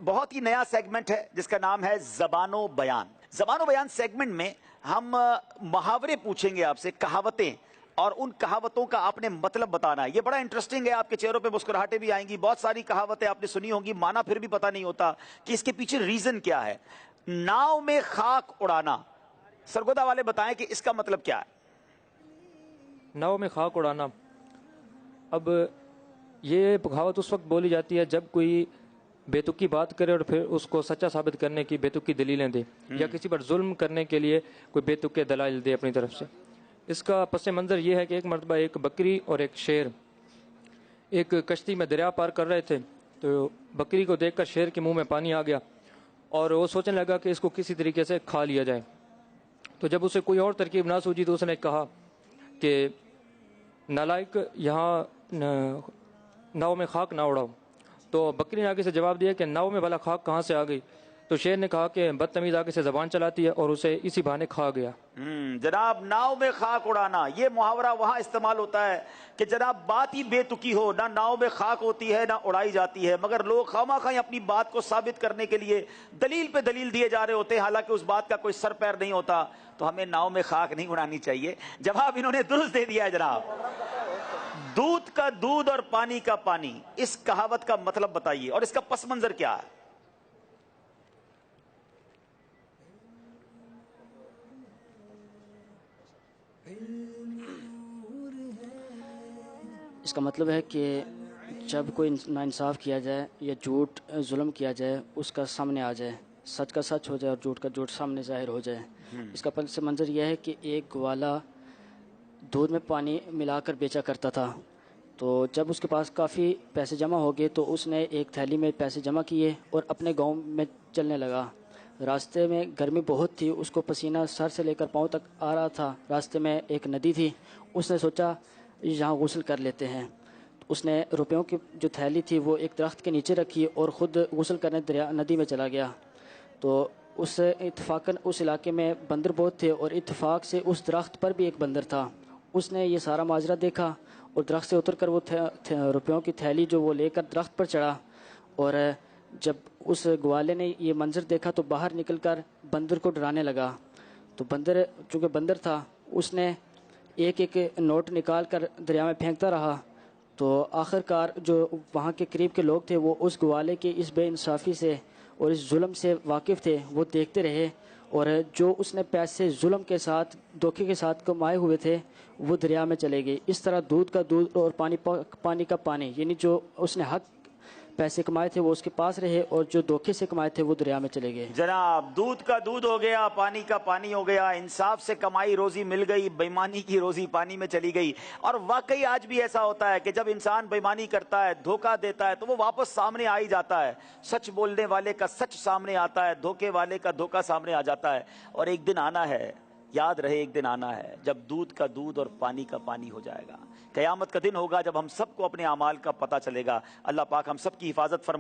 بہت ہی نیا سیگمنٹ ہے جس کا نام ہے زبان و بیان. زبان و بیان سیگمنٹ میں ہم محاورے پوچھیں گے آپ سے, کہاوتیں, اور ان کہاوتوں کا آپ نے مطلب بتانا ہے. یہ بڑا انٹرسٹنگ ہے, آپ کے چہروں پہ مسکراہٹیں بھی آئیں گی. بہت ساری کہاوتیں آپ نے سنی ہوں گی, معنی پھر بھی پتہ نہیں ہوتا کہ اس کے پیچھے ریزن کیا ہے. ناؤ میں خاک اڑانا, سرگودا والے بتائیں کہ اس کا مطلب کیا ہے؟ ناؤ میں خاک اڑانا, اب یہ کہاوت اس وقت بولی جاتی ہے جب کوئی بے تکی بات کرے اور پھر اس کو سچا ثابت کرنے کی بے تکی دلیلیں دے, یا کسی پر ظلم کرنے کے لیے کوئی بے تکے دلائل دے اپنی طرف سے. اس کا پس منظر یہ ہے کہ ایک مرتبہ ایک بکری اور ایک شیر ایک کشتی میں دریا پار کر رہے تھے, تو بکری کو دیکھ کر شیر کے منہ میں پانی آ گیا اور وہ سوچنے لگا کہ اس کو کسی طریقے سے کھا لیا جائے. تو جب اسے کوئی اور ترکیب نہ سوچی تو اس نے کہا کہ نالائق, یہاں ناؤ میں خاک نہ اڑاؤ. تو بکری نے آگے سے جواب دیا کہ ناؤ میں بھلا خاک کہاں سے آ گئی؟ تو شیر نے کہا کہ بدتمیز آگے سے زبان چلاتی ہے, اور اسے اسی بہانے کھا گیا. جناب, ناؤ میں خاک اڑانا, یہ محاورہ وہاں استعمال ہوتا ہے کہ جناب بات ہی بے تکی ہو, نہ ناؤ میں خاک ہوتی ہے نہ اڑائی جاتی ہے, مگر لوگ خواہ خواہ اپنی بات کو ثابت کرنے کے لیے دلیل پہ دلیل دیے جا رہے ہوتے ہیں, حالانکہ اس بات کا کوئی سر پیر نہیں ہوتا. تو ہمیں ناؤ میں خاک نہیں اڑانی چاہیے. جواب انہوں نے درست دے دیا ہے جناب. دودھ کا دودھ اور پانی کا پانی, اس کہاوت کا مطلب بتائیے اور اس کا پس منظر کیا ہے؟ اس کا مطلب ہے کہ جب کوئی ناانصاف کیا جائے یا جھوٹ ظلم کیا جائے, اس کا سامنے آ جائے, سچ کا سچ ہو جائے اور جھوٹ کا جھوٹ سامنے ظاہر ہو جائے. اس کا پس منظر یہ ہے کہ ایک گوالا دودھ میں پانی ملا کر بیچا کرتا تھا. تو جب اس کے پاس کافی پیسے جمع ہو گئے تو اس نے ایک تھیلی میں پیسے جمع کیے اور اپنے گاؤں میں چلنے لگا. راستے میں گرمی بہت تھی, اس کو پسینہ سر سے لے کر پاؤں تک آ رہا تھا. راستے میں ایک ندی تھی, اس نے سوچا یہاں غسل کر لیتے ہیں. اس نے روپیوں کی جو تھیلی تھی وہ ایک درخت کے نیچے رکھی اور خود غسل کرنے ندی میں چلا گیا. تو اس اتفاقاً اس علاقے میں بندر بہت تھے, اور اتفاق سے اس درخت پر بھی ایک بندر تھا. اس نے یہ سارا ماجرا دیکھا اور درخت سے اتر کر وہ روپیوں کی تھیلی جو وہ لے کر درخت پر چڑھا. اور جب اس گوالے نے یہ منظر دیکھا تو باہر نکل کر بندر کو ڈرانے لگا. تو بندر چونکہ بندر تھا, اس نے ایک ایک نوٹ نکال کر دریا میں پھینکتا رہا. تو آخر کار جو وہاں کے قریب کے لوگ تھے وہ اس گوالے کی اس بے انصافی سے اور اس ظلم سے واقف تھے, وہ دیکھتے رہے, اور جو اس نے پیسے ظلم کے ساتھ دھوکے کے ساتھ کمائے ہوئے تھے وہ دریا میں چلے گئے. اس طرح دودھ کا دودھ اور پانی کا پانی, یعنی جو اس نے حق پیسے کمائے تھے وہ اس کے پاس رہے, اور جو دھوکے سے کمائے تھے وہ دریا میں چلے گئے. جناب, دودھ کا دودھ ہو گیا, پانی کا پانی ہو گیا, انصاف سے کمائی روزی مل گئی, بےمانی کی روزی پانی میں چلی گئی. اور واقعی آج بھی ایسا ہوتا ہے کہ جب انسان بےمانی کرتا ہے, دھوکہ دیتا ہے, تو وہ واپس سامنے آ ہی جاتا ہے. سچ بولنے والے کا سچ سامنے آتا ہے, دھوکے والے کا دھوکہ سامنے آ جاتا ہے. اور ایک دن آنا ہے, یاد رہے, ایک دن آنا ہے جب دودھ کا دودھ اور پانی کا پانی ہو جائے گا. قیامت کا دن ہوگا جب ہم سب کو اپنے اعمال کا پتہ چلے گا. اللہ پاک ہم سب کی حفاظت فرمائے.